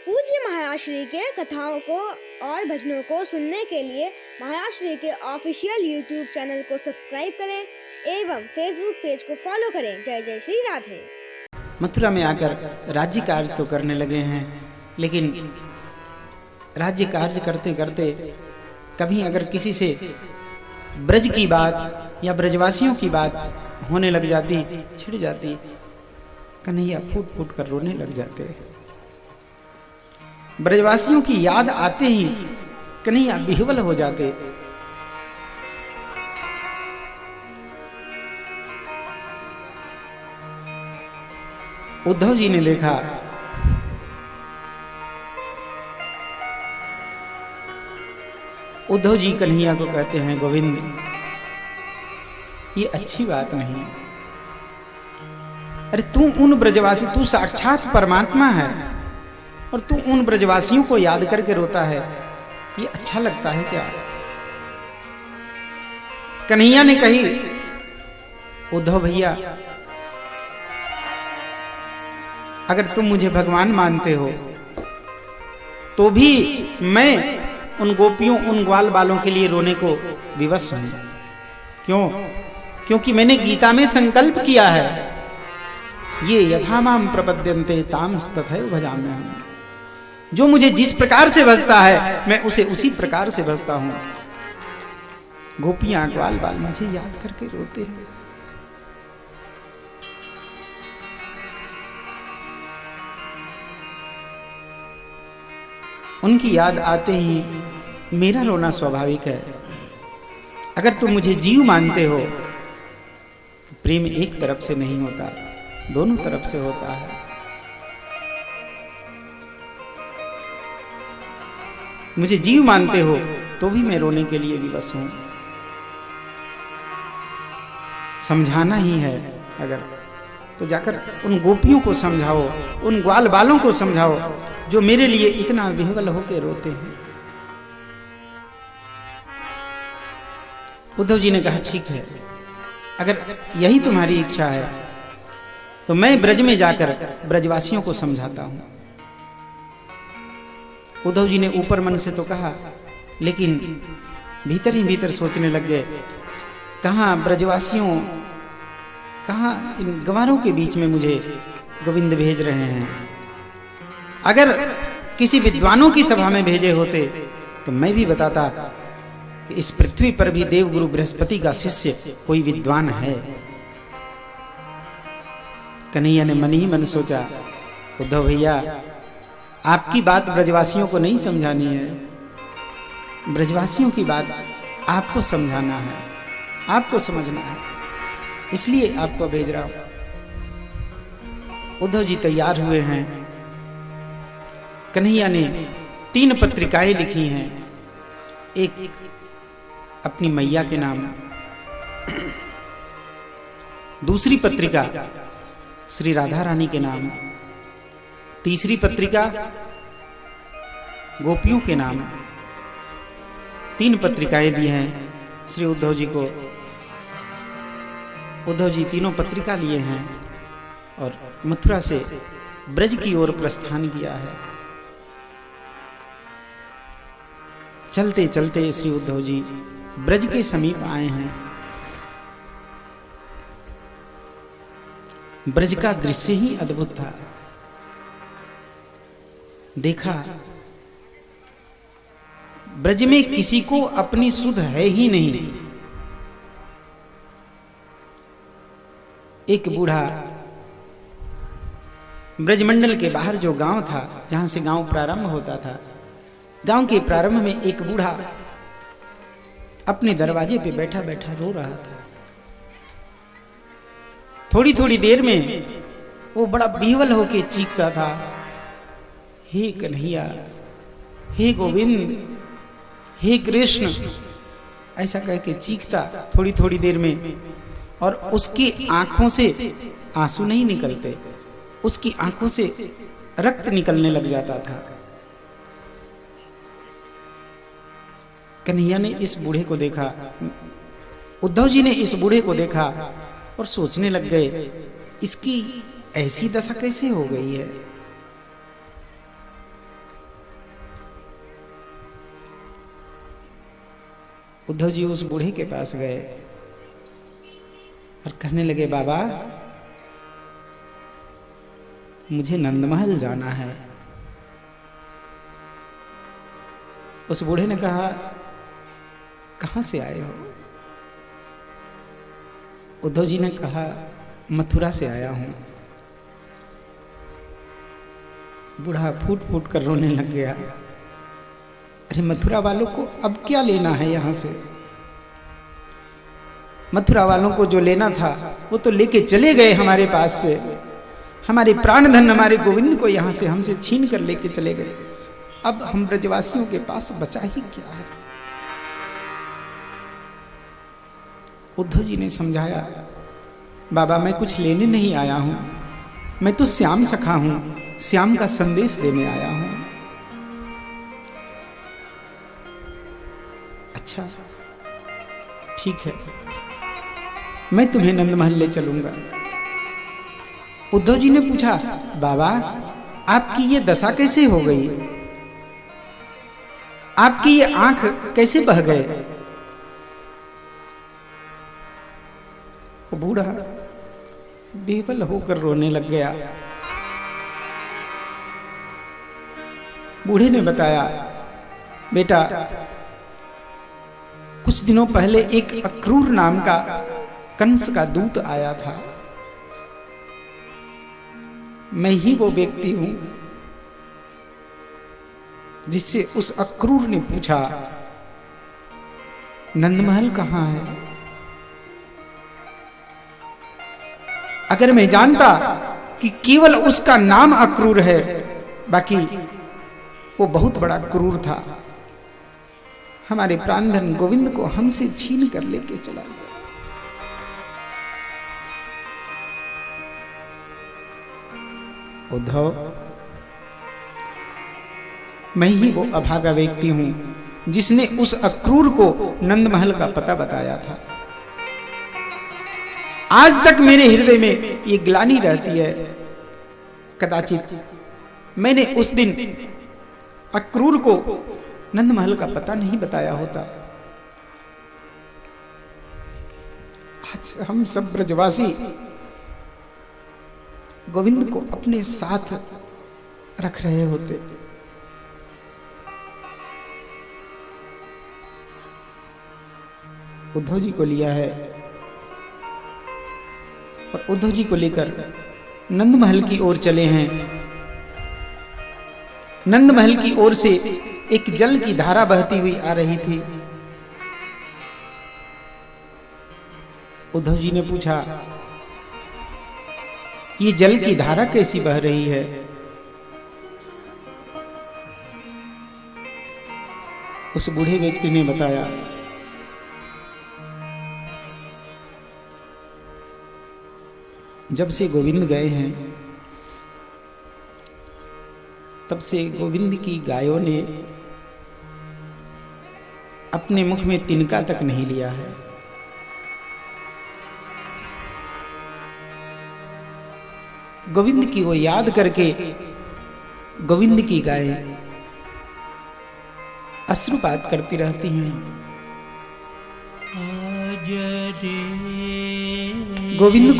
पूज्य महाराज श्री के कथाओं को और भजनों को सुनने के लिए महाराज श्री के ऑफिशियल यूट्यूब चैनल को सब्सक्राइब करें एवं फेसबुक पेज को फॉलो करें। जय जय श्री राधे। मथुरा में आकर राज्य कार्य तो करने लगे हैं, लेकिन राज्य कार्य करते करते कभी अगर किसी से ब्रज की बात या ब्रजवासियों की बात होने लग जाती, छिड़ जाती, कन्हैया फूट फूट कर रोने लग जाते। ब्रजवासियों की याद आते ही कन्हैया विह्वल हो जाते। उद्धव जी ने देखा उद्धव जी कन्हैया को कहते हैं, गोविंद ये अच्छी बात नहीं है। अरे तू उन ब्रजवासी, तू साक्षात परमात्मा है और तू उन ब्रजवासियों को याद करके रोता है, ये अच्छा लगता है क्या? कन्हैया ने कही, उद्धव भैया अगर तुम मुझे भगवान मानते हो तो भी मैं उन गोपियों, उन ग्वाल बालों के लिए रोने को विवश हूं। क्यों? क्योंकि मैंने गीता में संकल्प किया है, ये यथा माम प्रपद्यन्ते तांस तथैव भजाम्यहम्। जो मुझे जिस प्रकार से भजता है मैं उसे उसी प्रकार से भजता हूं। गोपियां ग्वाल बाल मुझे याद करके रोते हैं। उनकी याद आते ही मेरा रोना स्वाभाविक है। अगर तुम मुझे जीव मानते हो तो प्रेम एक तरफ से नहीं होता, दोनों तरफ से होता है। मुझे जीव मानते हो तो भी मैं रोने के लिए विवश हूं। समझाना ही है अगर, तो जाकर उन गोपियों को समझाओ, उन ग्वाल बालों को समझाओ जो मेरे लिए इतना विह्वल होकर रोते हैं। उद्धव जी ने कहा, ठीक है, अगर यही तुम्हारी इच्छा है तो मैं ब्रज में जाकर ब्रजवासियों को समझाता हूं। उद्धव जी ने ऊपर मन से तो कहा, लेकिन भीतर ही भीतर सोचने लग गए, कहां ब्रजवासियों, कहां इन गंवारों के बीच में मुझे गोविंद भेज रहे हैं। अगर किसी विद्वानों की सभा में भेजे होते तो मैं भी बताता कि इस पृथ्वी पर भी देवगुरु बृहस्पति का शिष्य कोई विद्वान है। कन्हैया ने मन ही मन सोचा, उद्धव भैया आपकी बात ब्रजवासियों को नहीं समझानी है, ब्रजवासियों की बात आपको समझाना है, आपको समझना है, इसलिए आपको भेज रहा हूं। उद्धव जी तैयार हुए हैं। कन्हैया ने 3 पत्रिकाएं लिखी हैं, एक अपनी मैया के नाम, दूसरी पत्रिका श्री राधा रानी के नाम, तीसरी पत्रिका गोपियों के नाम। 3 पत्रिकाएं दी हैं श्री उद्धव जी को। उद्धव जी तीनों पत्रिका लिए हैं और मथुरा से ब्रज की ओर प्रस्थान किया है। चलते चलते श्री उद्धव जी ब्रज के समीप आए हैं। ब्रज का दृश्य ही अद्भुत था। देखा ब्रज में किसी को अपनी सुध है ही नहीं। एक बूढ़ा, ब्रजमंडल के बाहर जो गांव था, जहां से गांव प्रारंभ होता था, गांव के प्रारंभ में एक बूढ़ा अपने दरवाजे पे बैठा बैठा रो रहा था। थोड़ी थोड़ी देर में वो बड़ा विह्वल होके चीखता था, हे कन्हैया, हे गोविंद, हे कृष्ण, ऐसा कह के चीखता थोड़ी थोड़ी देर में। और उसकी आंखों से आंसू नहीं निकलते, उसकी आंखों से रक्त निकलने लग जाता था। कन्हैया ने इस बूढ़े को देखा, उद्धव जी ने इस बूढ़े को देखा और सोचने लग गए, इसकी ऐसी दशा कैसे हो गई है। उद्धव जी उस बूढ़े के पास गए और कहने लगे, बाबा मुझे नंदमहल जाना है। उस बूढ़े ने कहा, कहां से आए हो? उद्धव जी ने कहा, मथुरा से आया हूं। बूढ़ा फूट फूट कर रोने लग गया। अरे मथुरा वालों को अब क्या लेना है यहां से? मथुरा वालों को जो लेना था वो तो लेके चले गए हमारे पास से। हमारे प्राण धन हमारे गोविंद को यहां से हमसे छीन कर लेके चले गए। अब हम ब्रजवासियों के पास बचा ही क्या है? उद्धव जी ने समझाया, बाबा मैं कुछ लेने नहीं आया हूं, मैं तो श्याम सखा हूं, श्याम का संदेश देने आया हूं। अच्छा ठीक है, मैं तुम्हें नंदमहल ले चलूंगा। उद्धव जी ने पूछा, बाबा आपकी ये दशा कैसे हो गई? आपकी ये आंख कैसे बह गए? वो बूढ़ा बेबल होकर रोने लग गया। बूढ़े ने बताया, बेटा कुछ दिनों पहले एक अक्रूर नाम का कंस का दूत आया था। मैं ही वो व्यक्ति हूं जिससे उस अक्रूर ने पूछा, नंदमहल कहां है? अगर मैं जानता कि केवल उसका नाम अक्रूर है, बाकी वो बहुत बड़ा क्रूर था, हमारे प्राणधन गोविंद को हमसे छीन कर लेके चला गया। उद्धव मैं ही वो अभागा व्यक्ति हूं जिसने उस अक्रूर को नंदमहल का पता बताया था। आज तक मेरे हृदय में ये ग्लानि रहती है, कदाचित मैंने उस दिन अक्रूर को नंदमहल का पता नहीं बताया होता। आज हम सब ब्रजवासी गोविंद को अपने साथ रख रहे होते। उद्धव जी को लिया है और उद्धव जी को लेकर नंदमहल की ओर चले हैं। नंदमहल की ओर से एक जल की धारा बहती हुई आ रही थी। उद्धव जी ने पूछा, ये जल की धारा कैसी बह रही है? उस बूढ़े व्यक्ति ने बताया, जब से गोविंद गए हैं तब से गोविंद की गायों ने अपने मुख में तिनका तक नहीं लिया है। गोविंद की वो याद करके गोविंद की गायें अश्रुपात करती रहती हैं। गोविंद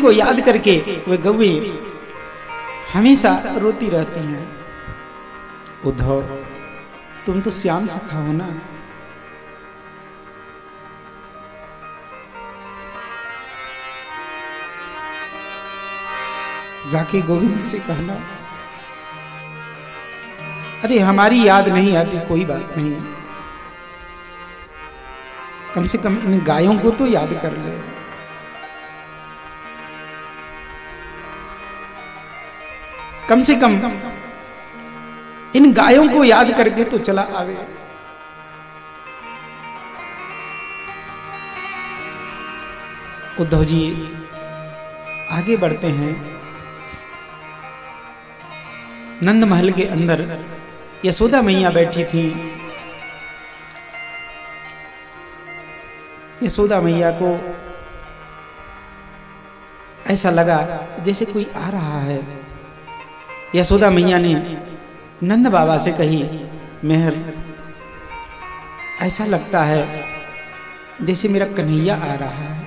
को याद करके वे गौवे हमेशा रोती रहती हैं। उद्धव तुम तो श्याम सखा हो ना, जाके गोविंद से कहना, अरे हमारी याद नहीं आती, कोई बात नहीं, कम से कम इन गायों को तो याद कर ले। कम से कम इन गायों को याद करके तो चला आवे। उद्धव जी आगे बढ़ते हैं। नंदमहल के अंदर यशोदा मैया बैठी थी। यशोदा मैया को ऐसा लगा जैसे कोई आ रहा है। यशोदा मैया ने नंद बाबा से कही, मेहर, ऐसा लगता है जैसे मेरा कन्हैया आ रहा है।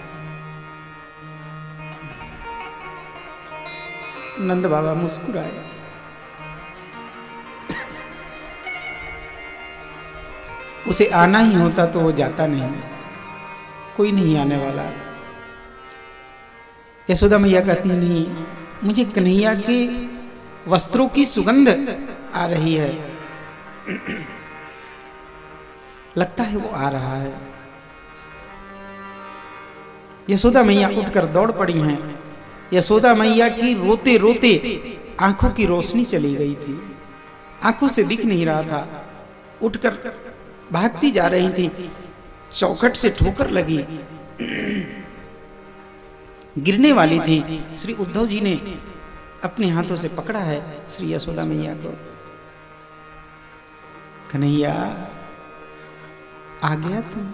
नंद बाबा मुस्कुराए। उसे आना ही होता तो वो जाता नहीं, कोई नहीं आने वाला। यशोदा मैया कहती नहीं, मुझे कन्हैया के वस्त्रों की सुगंध आ रही है, लगता है वो आ रहा है। यशोदा मैया उठकर दौड़ पड़ी हैं। यशोदा मैया की रोते रोते आंखों की रोशनी चली गई थी, आंखों से दिख नहीं रहा था। उठकर भागती जा रही थी, चौखट से ठोकर लगी, गिरने वाली थी। श्री उद्धव जी ने अपने हाथों से पकड़ा है श्री यशोदा मैया को। कन्हैया आ गया तुम?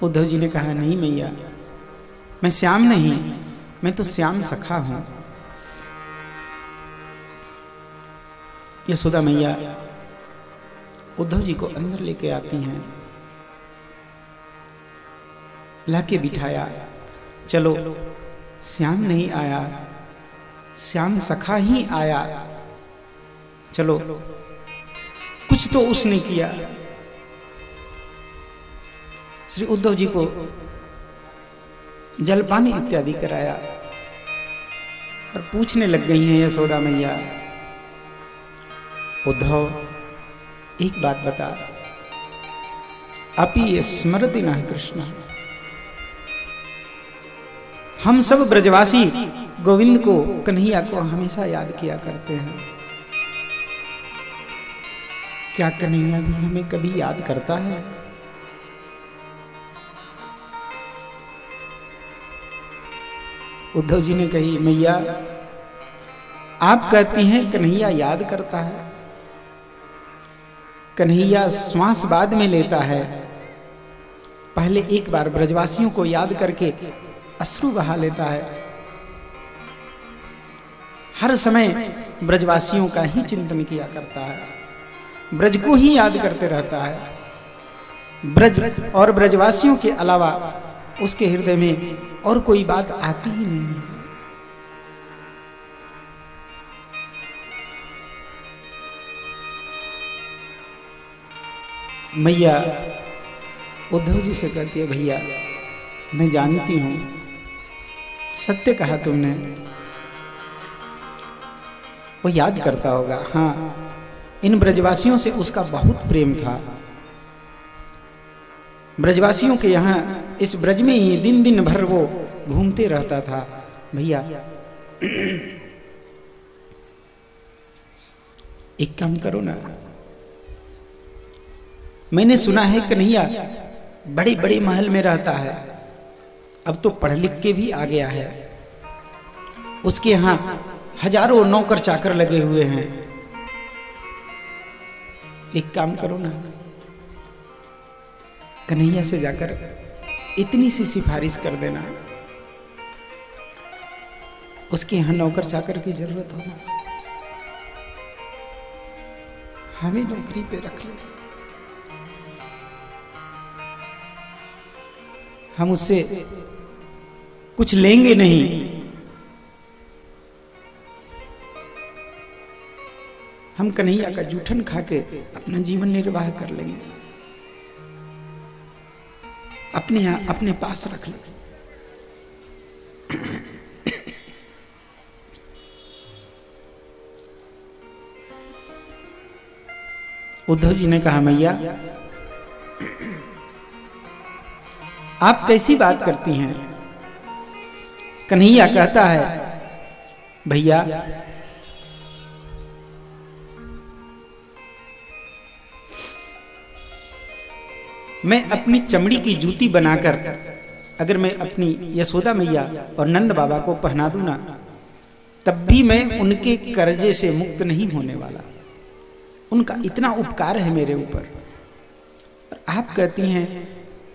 उद्धव जी ने कहा, नहीं मैया, मैं श्याम नहीं, मैं तो श्याम सखा हूं। यशोदा मैया उद्धव जी को अंदर लेके आती हैं, लाके बिठाया। चलो, श्याम नहीं आया, श्याम सखा ही आया। चलो, कुछ तो उसने किया। श्री उद्धव जी को जलपानी इत्यादि कराया और पूछने लग गई हैं यशोदा मैया, उद्धव एक बात बता, अपि स्मरति न कृष्ण? हम सब ब्रजवासी गोविंद को, कन्हैया को हमेशा याद किया करते हैं, क्या कन्हैया भी हमें कभी याद करता है? उद्धव जी ने कही, मैया आप कहती हैं कन्हैया याद करता है, कन्हैया श्वास बाद में लेता है, पहले एक बार ब्रजवासियों को याद करके अश्रु बहा लेता है। हर समय ब्रजवासियों का ही चिंतन किया करता है, ब्रज को ही याद करते रहता है। ब्रज और ब्रजवासियों के अलावा उसके हृदय में और कोई बात आती ही नहीं है। मैया उद्धव जी से कहती है, भैया मैं जानती हूं, सत्य कहा तुमने, वो याद करता होगा। हाँ, इन ब्रजवासियों से उसका बहुत प्रेम था। ब्रजवासियों के यहाँ इस ब्रज में ही दिन दिन भर वो घूमते रहता था। भैया एक काम करो ना, मैंने सुना है कन्हैया बड़े बड़े महल में रहता है, अब तो पढ़ लिख के भी आ गया है, उसके यहाँ हजारों नौकर चाकर लगे हुए हैं। एक काम करो ना, कन्हैया से जाकर इतनी सी सिफारिश कर देना, उसके यहां नौकर चाकर की जरूरत हो ना, हमें नौकरी पे रख ले, हम उससे कुछ लेंगे नहीं, हम कन्हैया का जूठन खा के अपना जीवन निर्वाह कर लेंगे, अपने पास रख ले। उद्धव जी ने कहा, मैया आप कैसी बात करती हैं? कन्हैया कहता है, भैया मैं अपनी चमड़ी की जूती बनाकर अगर मैं अपनी यशोदा मैया और नंद बाबा को पहना दूं ना, तब भी मैं उनके कर्जे से मुक्त नहीं होने वाला। उनका इतना उपकार है मेरे ऊपर, और आप कहती हैं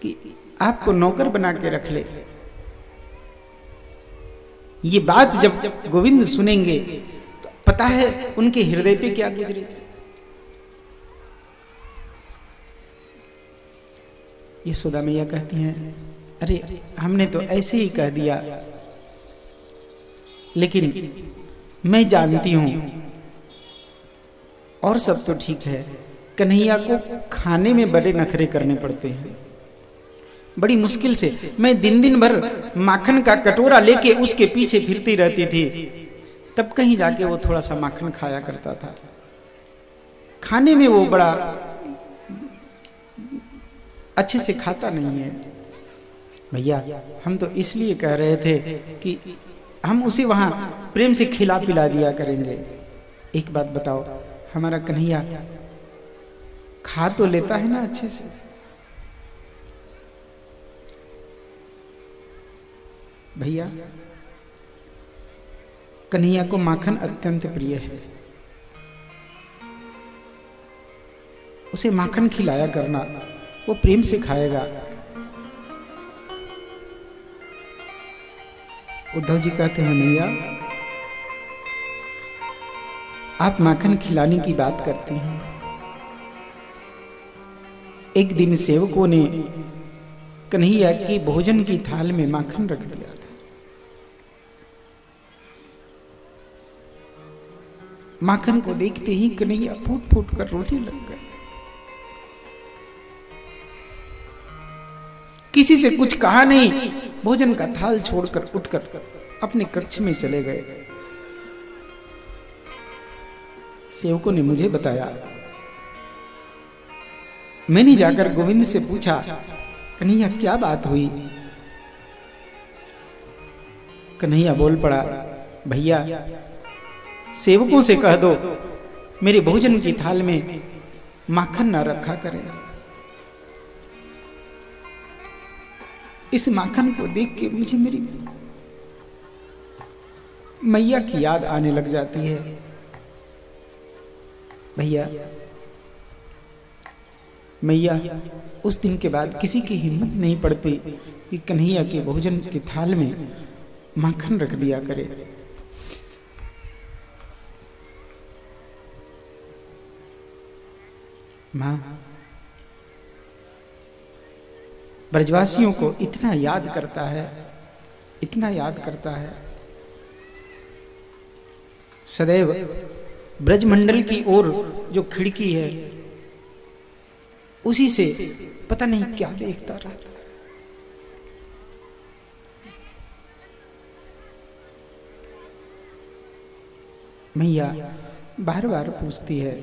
कि आपको नौकर बना के रख ले। ये बात जब गोविंद सुनेंगे तो पता है उनके हृदय पे क्या गुजरेगा। यशोदा मैया कहती हैं, अरे हमने तो ऐसे ही कह दिया, लेकिन मैं जानती हूं और सब तो ठीक है, कन्हैया को खाने में बड़े नखरे करने पड़ते हैं। बड़ी मुश्किल से मैं दिन दिन भर माखन का कटोरा लेके उसके पीछे फिरती रहती थी, तब कहीं जाके वो थोड़ा सा माखन खाया करता था। खाने में वो बड़ा अच्छे से खाता नहीं है। भैया हम तो इसलिए कह रहे थे कि हम उसे वहां प्रेम से खिला पिला दिया करेंगे। एक बात बताओ, हमारा कन्हैया खा तो लेता है ना अच्छे से? भैया कन्हैया को माखन अत्यंत प्रिय है, उसे माखन खिलाया करना, वो प्रेम से खाएगा। उद्धव जी कहते हैं, मैया आप माखन खिलाने की बात करती हैं। एक दिन सेवकों ने कन्हैया की भोजन की थाल में माखन रख दिया था। माखन को देखते ही कन्हैया फूट फूट कर रोने लग गए। किसी से कुछ कहा नहीं, भोजन का थाल छोड़कर उठकर अपने कक्ष में चले गए। सेवकों ने मुझे बताया, मैंने जाकर गोविंद से पूछा, कन्हैया क्या बात हुई? कन्हैया बोल पड़ा, भैया सेवकों से कह दो मेरे भोजन की थाल में माखन न रखा करें। इस माखन को देख के मुझे मेरी मैया की याद आने लग जाती है। भैया मैया उस दिन के बाद किसी की हिम्मत नहीं पड़ती कि कन्हैया के भोजन की थाल में माखन रख दिया करे। मां ब्रजवासियों को इतना याद करता है, इतना याद करता है। सदैव ब्रजमंडल की ओर जो खिड़की है उसी से पता नहीं क्या देखता रहता। मैया बार बार पूछती है,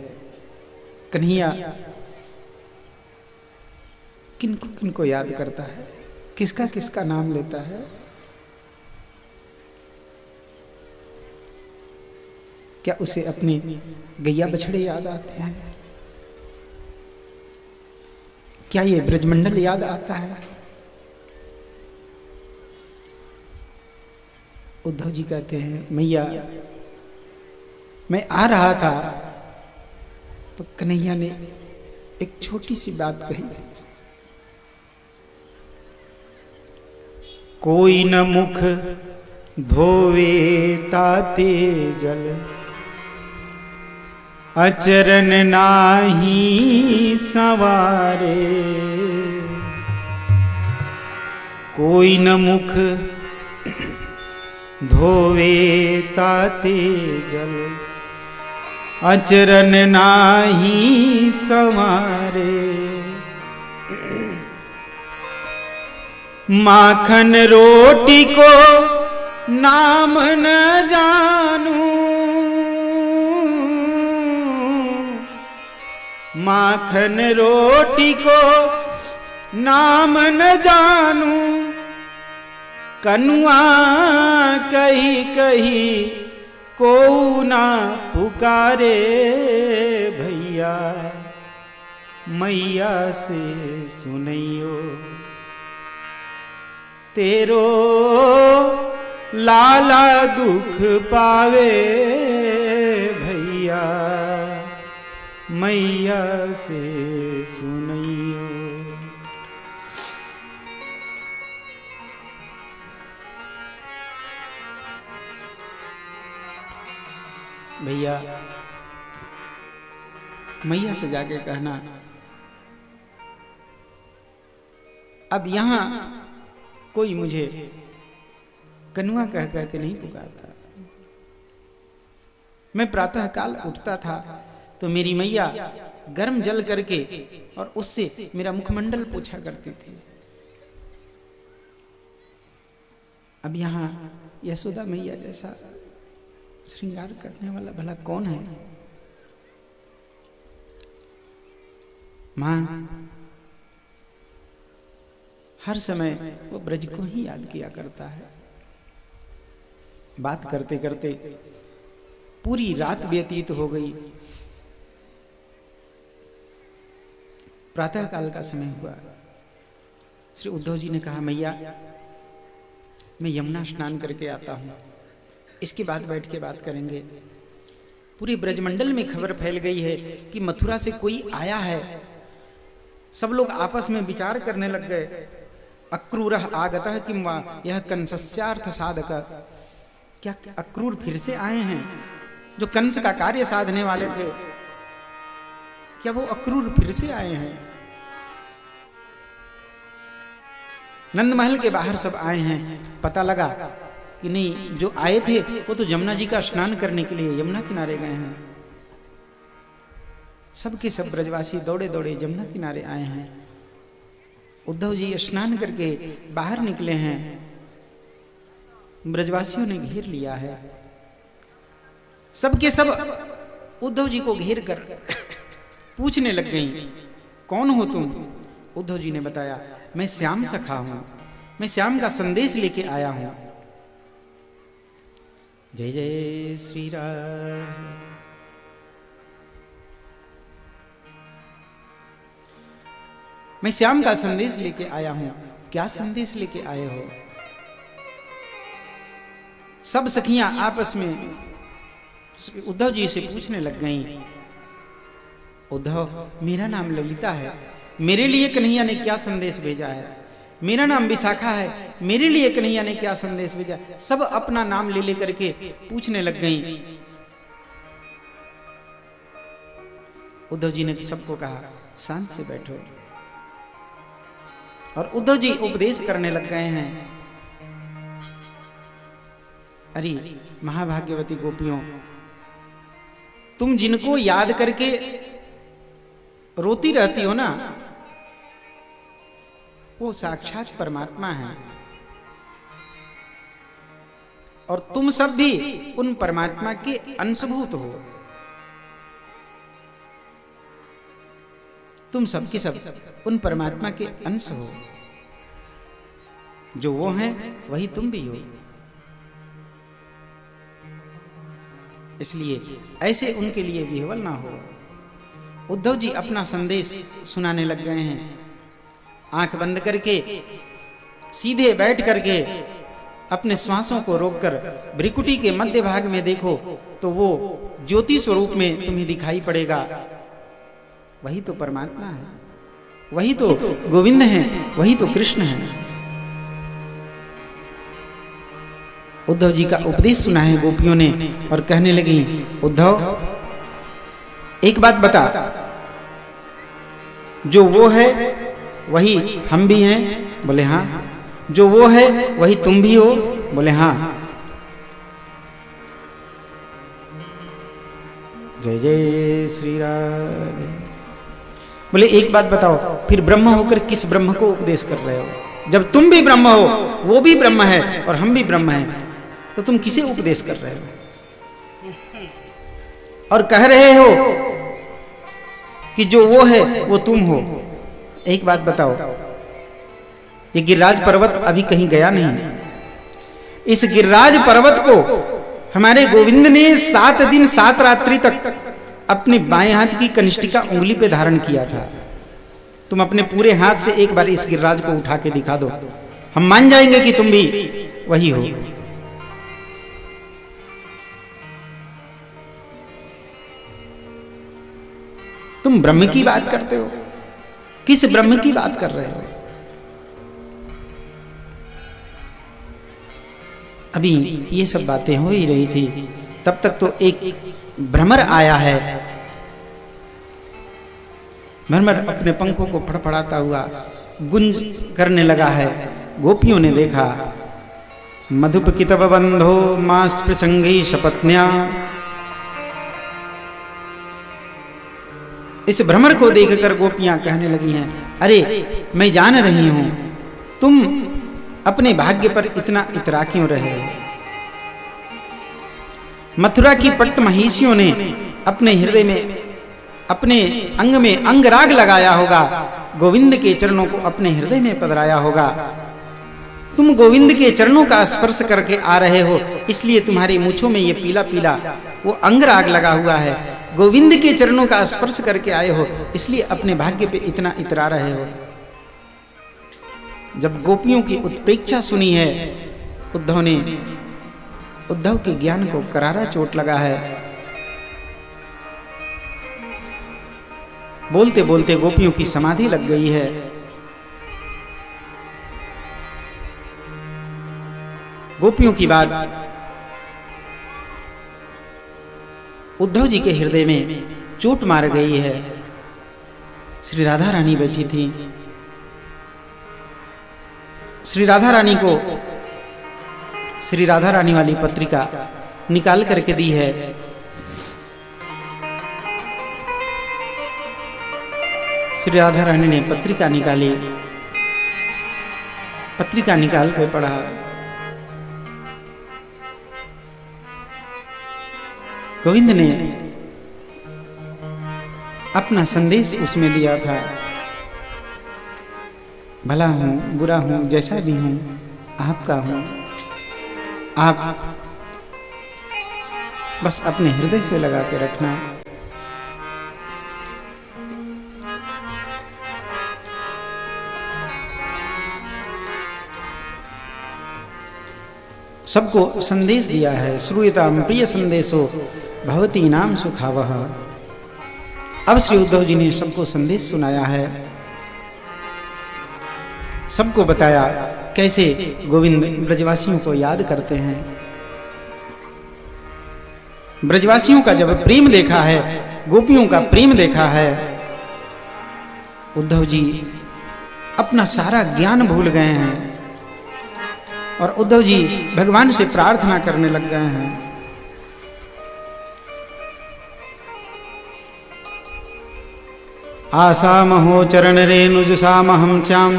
कन्हैया किनको किनको याद करता है, किसका किसका नाम लेता है? क्या उसे अपने गैया बछड़े याद आते हैं? क्या ये ब्रजमंडल याद आता है? उद्धव जी कहते हैं, मैया मैं आ रहा था तो कन्हैया ने एक छोटी सी बात कही, कोई न मुख धोवे ताते जल, अचरन नाही संवारे। कोई न मुख धोवे ताते जल, अचरन नाही संवारे। माखन रोटी को नाम न जानू, माखन रोटी को नाम न जानू, कनुआ कही कही को ना पुकारे। भैया मैया से सुनैयो तेरो लाला दुख पावे। भैया मैया से सुनैयो। भैया मैया से जाके कहना अब यहां कोई मुझे कनुआ कह कह के नहीं पुकारता। मैं प्रातः काल उठता था तो मेरी मैया गर्म जल करके और उससे मेरा मुखमंडल पोछा करती थी। अब यहां यशोदा मैया जैसा श्रृंगार करने वाला भला कौन है? मां हर समय वो ब्रज को ही याद किया करता है। बात करते करते पूरी रात व्यतीत हो गई। प्रातः काल का समय हुआ। श्री उद्धव जी ने कहा मैया मैं यमुना स्नान करके आता हूं, इसके बाद बैठ के बात करेंगे। पूरी ब्रजमंडल में खबर फैल गई है कि मथुरा से कोई आया है। सब लोग आपस में विचार करने लग गए। अक्रूरः आगतः किं वा यह कंसस्यार्थ साधक। क्या अक्रूर फिर से आए हैं जो कंस का कार्य साधने वाले थे? क्या वो अक्रूर फिर से आए हैं? नंद महल के बाहर सब आए हैं। पता लगा कि नहीं, जो आए थे वो तो यमुना जी का स्नान करने के लिए यमुना किनारे गए हैं। सबके सब ब्रजवासी दौड़े दौड़े यमुना किनारे आए हैं। उद्धव जी स्नान करके बाहर निकले हैं। ब्रजवासियों ने घेर लिया है। सबके सब उद्धव जी को घेर कर पूछने लग गई, कौन हो तुम? उद्धव जी ने बताया, मैं श्याम सखा हूं, मैं श्याम का संदेश लेके आया हूं। जय जय श्री राम। मैं श्याम का संदेश लेके आया हूं। क्या संदेश लेके आए हो? सब सखियां आपस में उद्धव जी से पूछने लग गईं। उद्धव मेरा नाम ललिता है, मेरे लिए कन्हैया ने क्या संदेश भेजा है? मेरा नाम विशाखा है, मेरे लिए कन्हैया ने क्या संदेश भेजा? सब अपना नाम ले लेकर के पूछने लग गईं। उद्धव जी ने सबको कहा शांत से बैठो। और उद्धव जी उपदेश करने लग गए हैं। अरे महाभाग्यवती गोपियों, तुम जिनको याद करके रोती रहती हो ना, वो साक्षात परमात्मा है। और तुम सब भी उन परमात्मा के अंशभूत हो। तुम सब के सब उन परमात्मा के अंश हो। जो वो हैं वही तुम भी हो। इसलिए ऐसे उनके लिए विह्वल ना हो। उद्धव जी अपना संदेश सुनाने लग गए हैं। आंख बंद करके सीधे बैठ करके अपने श्वासों को रोककर भ्रिकुटी के मध्य भाग में देखो तो वो ज्योति स्वरूप में तुम्हें दिखाई पड़ेगा। वही तो परमात्मा है, वही तो गोविंद है, वही तो कृष्ण है। उद्धव जी का उपदेश सुना है गोपियों ने और कहने लगी, उद्धव एक बात बता, जो वो है वही हम भी हैं? बोले हाँ। जो वो है वही तुम भी हो? बोले हाँ। जय जय श्री राम। बोले एक बात बताओ, फिर ब्रह्म होकर किस ब्रह्म को उपदेश कर रहे हो? जब तुम भी ब्रह्म हो, वो भी ब्रह्म है और हम भी ब्रह्म हैं, तो तुम किसे उपदेश कर रहे हो? और कह रहे हो कि जो वो है वो तुम हो। एक बात बताओ, ये गिरिराज पर्वत अभी कहीं गया नहीं। इस गिरिराज पर्वत को हमारे गोविंद ने 7 दिन 7 रात्रि तक अपने बाएं हाथ की कनिष्ठिका उंगली पे धारण किया था। तुम अपने पूरे हाथ से एक बार इस गिरिराज को उठा के दिखा दो, हम मान जाएंगे कि तुम भी वही हो। तुम ब्रह्म की बात करते हो, किस ब्रह्म की बात कर रहे हो? अभी ये सब बातें हो ही रही थी तब तक तो एक भ्रमर आया है। भ्रमर अपने पंखों को फड़फड़ाता हुआ गुंज करने लगा है। गोपियों ने देखा, मधुप कितव बंधो मास प्रसंगी शपत्न्या। इस भ्रमर को देखकर गोपियां कहने लगी हैं, अरे मैं जान रही हूं तुम अपने भाग्य पर इतना इतरा क्यों रहे हो। मथुरा की पट्ट महिषियों ने अपने हृदय में, अपने अंग में अंगराग लगाया होगा, गोविंद के चरणों को अपने हृदय में पधराया होगा। तुम गोविंद के चरणों का स्पर्श करके आ रहे हो, इसलिए तुम्हारी मूंछों में ये पीला पीला वो अंगराग लगा हुआ है। गोविंद के चरणों का स्पर्श करके आए हो, इसलिए अपने भाग्य पे इतना इतरा रहे हो। जब गोपियों की उत्प्रेक्षा सुनी है, उद्धव के ज्ञान को करारा चोट लगा है। बोलते बोलते गोपियों की समाधि लग गई है। गोपियों की बात उद्धव जी के हृदय में चोट मार गई है। श्री राधा रानी बैठी थी। श्री राधा रानी को श्री राधा रानी वाली पत्रिका निकाल करके दी है। श्री राधा रानी ने पत्रिका निकाली, पत्रिका निकाल कर पढ़ा। गोविंद ने अपना संदेश उसमें दिया था, भला हूं बुरा हूं जैसा भी हूं आपका हूं, आप बस अपने हृदय से लगा के रखना। सबको संदेश दिया है। श्रूयताम प्रिय संदेशो भवती नाम सुखावह। अब श्री उद्धव जी ने सबको संदेश सुनाया है, सबको बताया कैसे गोविंद ब्रजवासियों को याद करते हैं। ब्रजवासियों का जब प्रेम देखा है, गोपियों का प्रेम देखा है, उद्धव जी अपना सारा ज्ञान भूल गए हैं और उद्धव जी भगवान से प्रार्थना करने लग गए हैं। आसामहो चरण रेणुजुषामहं श्याम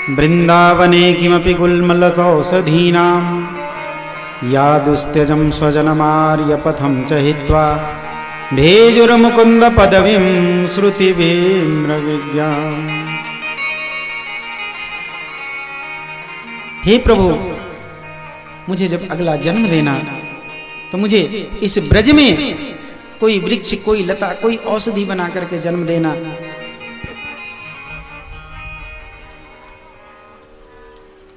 वृंदावने किमपि गुल्मलतौषधीनां यादुस्त्यजं स्वजनमार्यपथं च हित्वा भेजुर्मुकुन्द पदवीं श्रुतिभिर्मृविज्ञाम्। हे प्रभु, मुझे जब अगला जन्म देना तो मुझे इस ब्रज में कोई वृक्ष, कोई लता, कोई औषधि बना करके जन्म देना।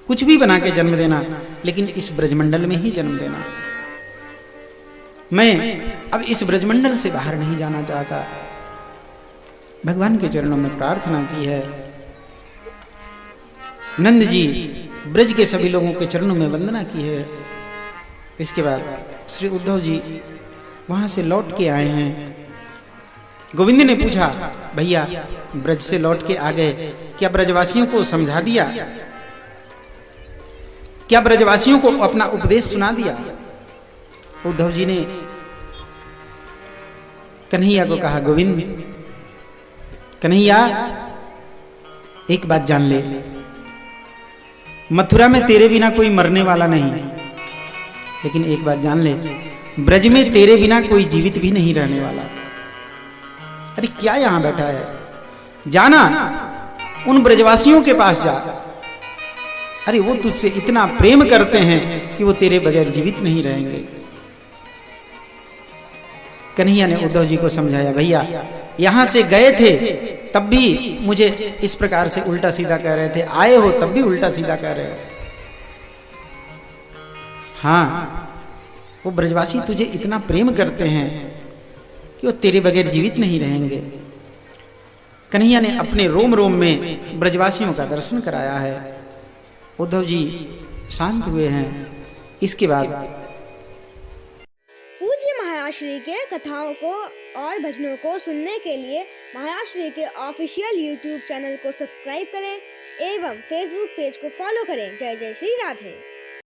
कुछ भी बना के जन्म देना, लेकिन इस ब्रजमंडल में ही जन्म देना। मैं अब इस ब्रजमंडल से बाहर नहीं जाना चाहता। भगवान के चरणों में प्रार्थना की है। नंद जी ब्रज के सभी लोगों के चरणों में वंदना की है। इसके बाद श्री उद्धव जी वहां से लौट के आए हैं। गोविंद ने पूछा, भैया ब्रज से लौट के आ गए, क्या ब्रजवासियों को समझा दिया? क्या ब्रजवासियों को अपना उपदेश सुना दिया? उद्धव जी ने कन्हैया को कहा, गोविंद कन्हैया एक बात जान ले, मथुरा में तेरे बिना कोई मरने वाला नहीं, लेकिन एक बात जान ले, ब्रज में तेरे बिना कोई जीवित भी नहीं रहने वाला। अरे क्या यहां बैठा है? जाना उन ब्रजवासियों के पास जा। अरे वो तुझसे इतना प्रेम करते हैं कि वो तेरे बगैर जीवित नहीं रहेंगे। कन्हैया ने उद्धव जी को समझाया, भैया यहां से गए थे तब भी मुझे इस प्रकार से उल्टा सीधा कह रहे थे, आए हो तब भी उल्टा सीधा कह रहे हो। हाँ, वो ब्रजवासी तुझे इतना प्रेम करते हैं कि वो तेरे बगैर जीवित नहीं रहेंगे। कन्हैया ने अपने रोम रोम में ब्रजवासियों का दर्शन कराया है। उद्धव जी शांत हुए हैं। इसके बाद महायाश्री के कथाओं को और भजनों को सुनने के लिए महायाश्री के ऑफिशियल यूट्यूब चैनल को सब्सक्राइब करें एवं फेसबुक पेज को फॉलो करें। जय जय श्री राधे।